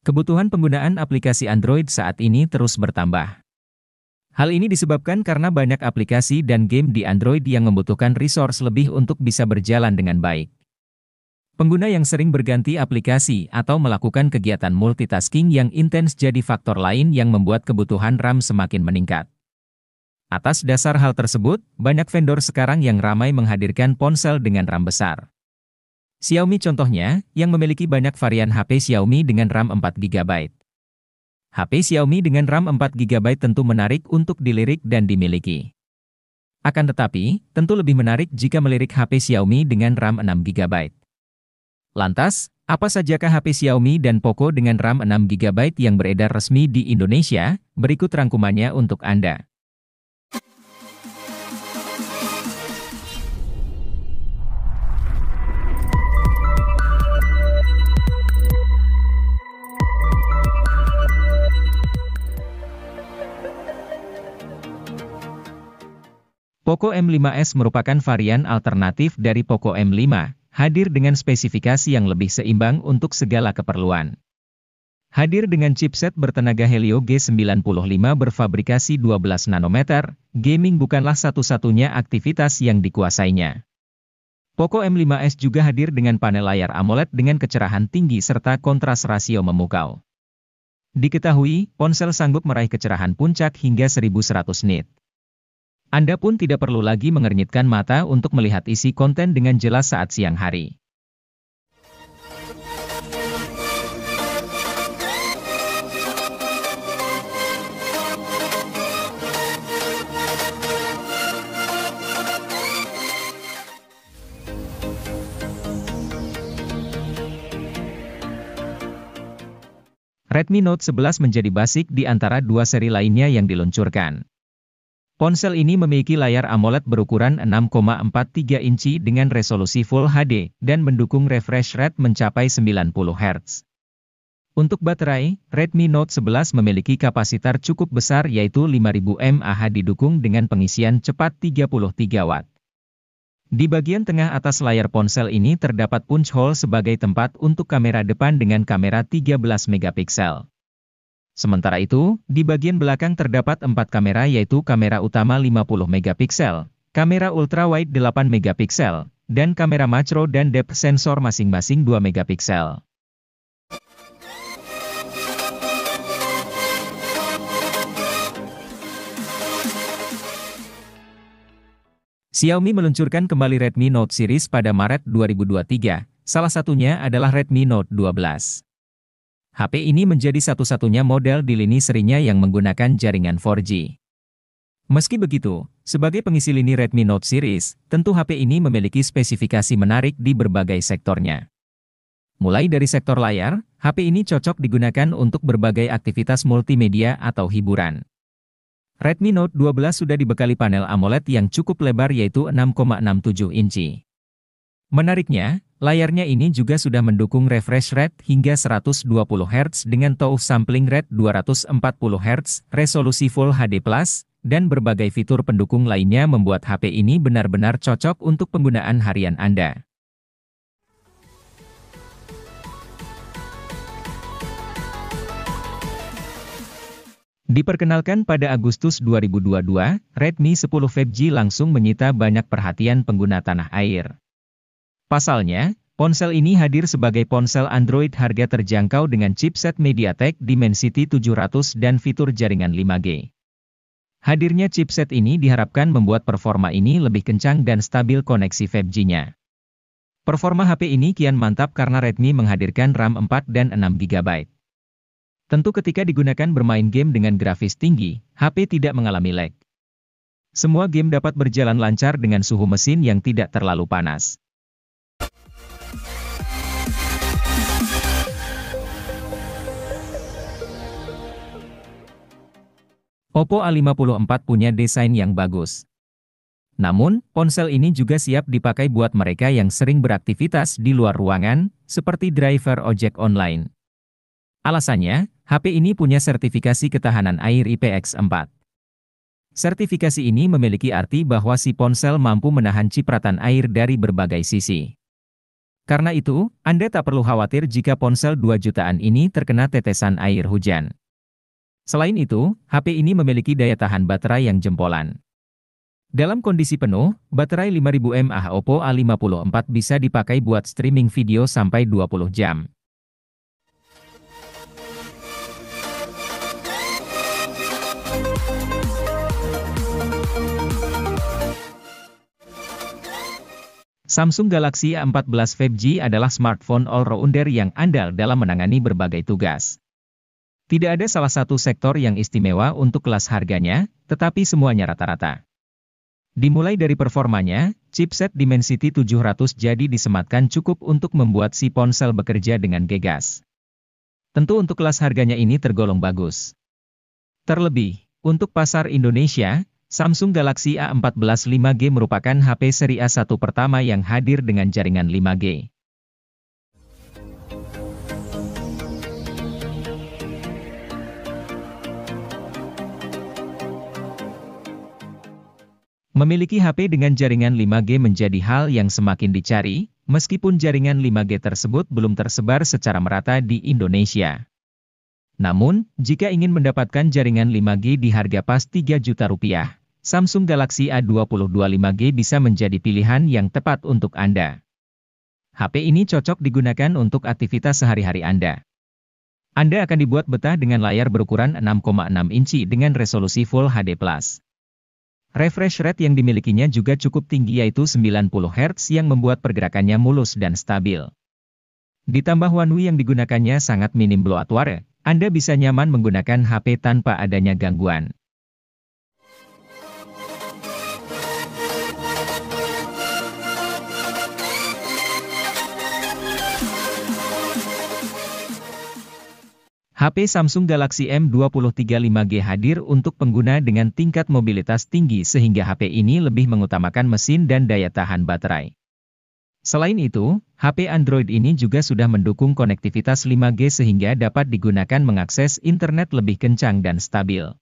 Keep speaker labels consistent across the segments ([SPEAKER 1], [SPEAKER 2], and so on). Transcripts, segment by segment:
[SPEAKER 1] Kebutuhan penggunaan aplikasi Android saat ini terus bertambah. Hal ini disebabkan karena banyak aplikasi dan game di Android yang membutuhkan resource lebih untuk bisa berjalan dengan baik. Pengguna yang sering berganti aplikasi atau melakukan kegiatan multitasking yang intens jadi faktor lain yang membuat kebutuhan RAM semakin meningkat. Atas dasar hal tersebut, banyak vendor sekarang yang ramai menghadirkan ponsel dengan RAM besar. Xiaomi contohnya, yang memiliki banyak varian HP Xiaomi dengan RAM 4 GB. HP Xiaomi dengan RAM 4 GB tentu menarik untuk dilirik dan dimiliki. Akan tetapi, tentu lebih menarik jika melirik HP Xiaomi dengan RAM 6 GB. Lantas, apa sajakah HP Xiaomi dan Poco dengan RAM 6 GB yang beredar resmi di Indonesia? Berikut rangkumannya untuk Anda. Poco M5s merupakan varian alternatif dari Poco M5, hadir dengan spesifikasi yang lebih seimbang untuk segala keperluan. Hadir dengan chipset bertenaga Helio G95 berfabrikasi 12 nanometer, gaming bukanlah satu-satunya aktivitas yang dikuasainya. Poco M5s juga hadir dengan panel layar AMOLED dengan kecerahan tinggi serta kontras rasio memukau. Diketahui, ponsel sanggup meraih kecerahan puncak hingga 1100 nit. Anda pun tidak perlu lagi mengernyitkan mata untuk melihat isi konten dengan jelas saat siang hari. Redmi Note 11 menjadi basic di antara dua seri lainnya yang diluncurkan. Ponsel ini memiliki layar AMOLED berukuran 6,43 inci dengan resolusi Full HD, dan mendukung refresh rate mencapai 90 Hz. Untuk baterai, Redmi Note 11 memiliki kapasitor cukup besar yaitu 5000 mAh didukung dengan pengisian cepat 33 Watt. Di bagian tengah atas layar ponsel ini terdapat punch hole sebagai tempat untuk kamera depan dengan kamera 13 megapiksel. Sementara itu, di bagian belakang terdapat 4 kamera yaitu kamera utama 50 megapiksel, kamera ultrawide 8 megapiksel, dan kamera makro dan depth sensor masing-masing 2 megapiksel. Xiaomi meluncurkan kembali Redmi Note series pada Maret 2023, salah satunya adalah Redmi Note 12. HP ini menjadi satu-satunya model di lini serinya yang menggunakan jaringan 4G. Meski begitu, sebagai pengisi lini Redmi Note series, tentu HP ini memiliki spesifikasi menarik di berbagai sektornya. Mulai dari sektor layar, HP ini cocok digunakan untuk berbagai aktivitas multimedia atau hiburan. Redmi Note 12 sudah dibekali panel AMOLED yang cukup lebar yaitu 6,67 inci. Menariknya, layarnya ini juga sudah mendukung refresh rate hingga 120 Hz dengan touch sampling rate 240 Hz, resolusi Full HD+, dan berbagai fitur pendukung lainnya membuat HP ini benar-benar cocok untuk penggunaan harian Anda. Diperkenalkan pada Agustus 2022, Redmi 10 5G langsung menyita banyak perhatian pengguna tanah air. Pasalnya, ponsel ini hadir sebagai ponsel Android harga terjangkau dengan chipset MediaTek Dimensity 700 dan fitur jaringan 5G. Hadirnya chipset ini diharapkan membuat performa ini lebih kencang dan stabil koneksi 5G-nya. Performa HP ini kian mantap karena Redmi menghadirkan RAM 4 dan 6 GB. Tentu ketika digunakan bermain game dengan grafis tinggi, HP tidak mengalami lag. Semua game dapat berjalan lancar dengan suhu mesin yang tidak terlalu panas. Oppo A54 punya desain yang bagus. Namun, ponsel ini juga siap dipakai buat mereka yang sering beraktivitas di luar ruangan, seperti driver ojek online. Alasannya, HP ini punya sertifikasi ketahanan air IPX4. Sertifikasi ini memiliki arti bahwa si ponsel mampu menahan cipratan air dari berbagai sisi. Karena itu, Anda tak perlu khawatir jika ponsel 2 jutaan ini terkena tetesan air hujan. Selain itu, HP ini memiliki daya tahan baterai yang jempolan. Dalam kondisi penuh, baterai 5000 mAh Oppo A54 bisa dipakai buat streaming video sampai 20 jam. Samsung Galaxy A14 5G adalah smartphone all-rounder yang andal dalam menangani berbagai tugas. Tidak ada salah satu sektor yang istimewa untuk kelas harganya, tetapi semuanya rata-rata. Dimulai dari performanya, chipset Dimensity 700 jadi disematkan cukup untuk membuat si ponsel bekerja dengan gegas. Tentu untuk kelas harganya ini tergolong bagus. Terlebih, untuk pasar Indonesia, Samsung Galaxy A14 5G merupakan HP seri A1 pertama yang hadir dengan jaringan 5G. Memiliki HP dengan jaringan 5G menjadi hal yang semakin dicari, meskipun jaringan 5G tersebut belum tersebar secara merata di Indonesia. Namun, jika ingin mendapatkan jaringan 5G di harga pas Rp3 juta, Samsung Galaxy A22 5G bisa menjadi pilihan yang tepat untuk Anda. HP ini cocok digunakan untuk aktivitas sehari-hari Anda. Anda akan dibuat betah dengan layar berukuran 6,6 inci dengan resolusi Full HD+. Refresh rate yang dimilikinya juga cukup tinggi yaitu 90 Hz yang membuat pergerakannya mulus dan stabil. Ditambah One UI yang digunakannya sangat minim bloatware, Anda bisa nyaman menggunakan HP tanpa adanya gangguan. HP Samsung Galaxy M23 5G hadir untuk pengguna dengan tingkat mobilitas tinggi sehingga HP ini lebih mengutamakan mesin dan daya tahan baterai. Selain itu, HP Android ini juga sudah mendukung konektivitas 5G sehingga dapat digunakan mengakses internet lebih kencang dan stabil.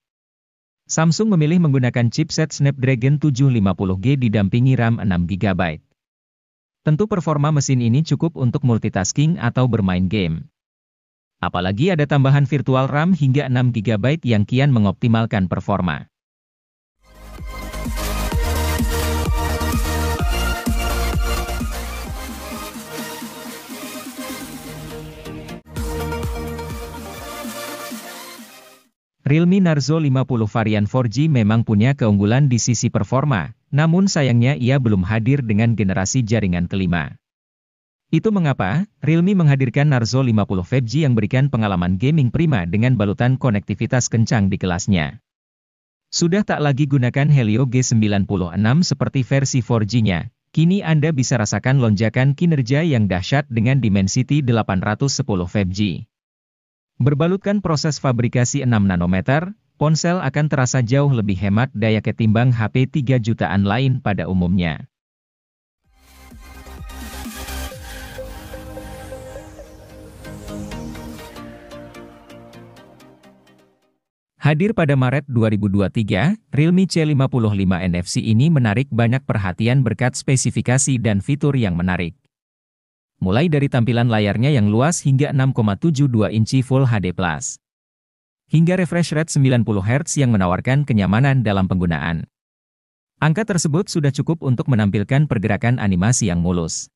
[SPEAKER 1] Samsung memilih menggunakan chipset Snapdragon 750G didampingi RAM 6GB. Tentu performa mesin ini cukup untuk multitasking atau bermain game. Apalagi ada tambahan virtual RAM hingga 6GB yang kian mengoptimalkan performa. Realme Narzo 50 varian 4G memang punya keunggulan di sisi performa, namun sayangnya ia belum hadir dengan generasi jaringan kelima. Itu mengapa, Realme menghadirkan Narzo 50 5G yang berikan pengalaman gaming prima dengan balutan konektivitas kencang di kelasnya. Sudah tak lagi gunakan Helio G96 seperti versi 4G-nya, kini Anda bisa rasakan lonjakan kinerja yang dahsyat dengan Dimensity 810 5G. Berbalutkan proses fabrikasi 6 nanometer, ponsel akan terasa jauh lebih hemat daya ketimbang HP 3 jutaan lain pada umumnya. Hadir pada Maret 2023, Realme C55 NFC ini menarik banyak perhatian berkat spesifikasi dan fitur yang menarik. Mulai dari tampilan layarnya yang luas hingga 6,72 inci Full HD+. Hingga refresh rate 90 Hz yang menawarkan kenyamanan dalam penggunaan. Angka tersebut sudah cukup untuk menampilkan pergerakan animasi yang mulus.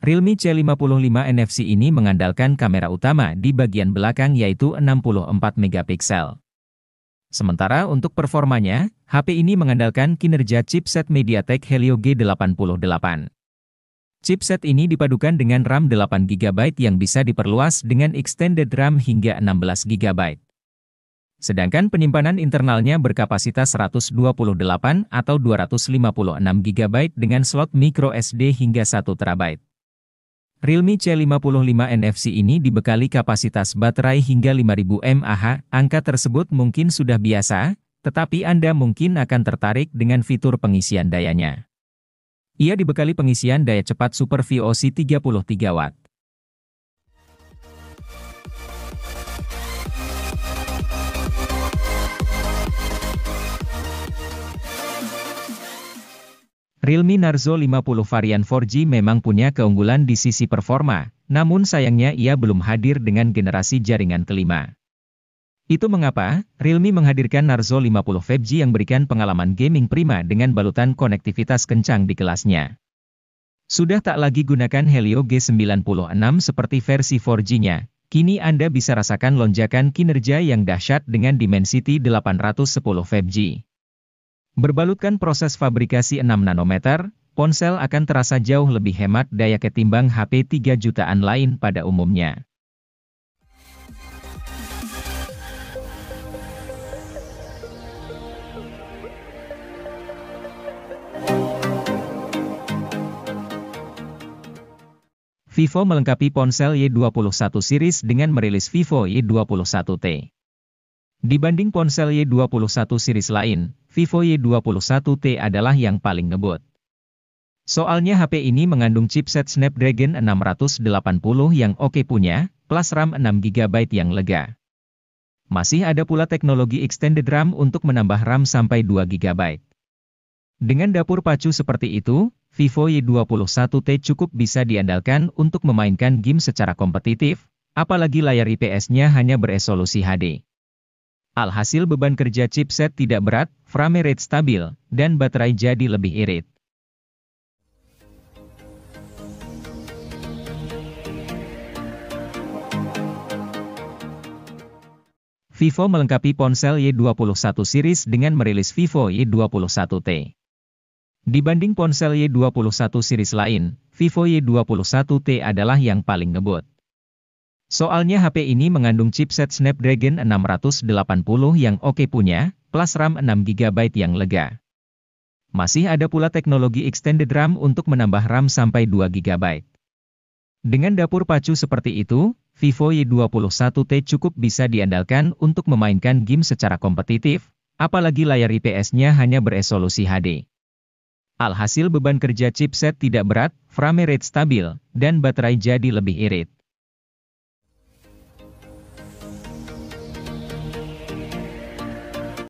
[SPEAKER 1] Realme C55 NFC ini mengandalkan kamera utama di bagian belakang yaitu 64 megapiksel. Sementara untuk performanya, HP ini mengandalkan kinerja chipset MediaTek Helio G88. Chipset ini dipadukan dengan RAM 8GB yang bisa diperluas dengan extended RAM hingga 16GB. Sedangkan penyimpanan internalnya berkapasitas 128 atau 256GB dengan slot micro SD hingga 1TB. Realme C55 NFC ini dibekali kapasitas baterai hingga 5000 mAh, angka tersebut mungkin sudah biasa, tetapi Anda mungkin akan tertarik dengan fitur pengisian dayanya. Ia dibekali pengisian daya cepat Super VOC 33 Watt. Realme Narzo 50 varian 4G memang punya keunggulan di sisi performa, namun sayangnya ia belum hadir dengan generasi jaringan kelima. Itu mengapa, Realme menghadirkan Narzo 50 5G yang berikan pengalaman gaming prima dengan balutan konektivitas kencang di kelasnya. Sudah tak lagi gunakan Helio G96 seperti versi 4G-nya, kini Anda bisa rasakan lonjakan kinerja yang dahsyat dengan Dimensity 810 5G. Berbalutkan proses fabrikasi 6 nanometer, ponsel akan terasa jauh lebih hemat daya ketimbang HP 3 jutaan lain pada umumnya. Vivo melengkapi ponsel Y21 series dengan merilis Vivo Y21T. Dibanding ponsel Y21 series lain, Vivo Y21T adalah yang paling ngebut. Soalnya HP ini mengandung chipset Snapdragon 680 yang oke punya, plus RAM 6GB yang lega. Masih ada pula teknologi extended RAM untuk menambah RAM sampai 2GB. Dengan dapur pacu seperti itu, Vivo Y21T cukup bisa diandalkan untuk memainkan game secara kompetitif, apalagi layar IPS-nya hanya beresolusi HD. Alhasil beban kerja chipset tidak berat, frame rate stabil, dan baterai jadi lebih irit. Vivo melengkapi ponsel Y21 series dengan merilis Vivo Y21T. Dibanding ponsel Y21 series lain, Vivo Y21T adalah yang paling ngebut. Soalnya HP ini mengandung chipset Snapdragon 680 yang oke punya, plus RAM 6GB yang lega. Masih ada pula teknologi extended RAM untuk menambah RAM sampai 2GB. Dengan dapur pacu seperti itu, Vivo Y21T cukup bisa diandalkan untuk memainkan game secara kompetitif, apalagi layar IPS-nya hanya beresolusi HD. Alhasil beban kerja chipset tidak berat, frame rate stabil, dan baterai jadi lebih irit.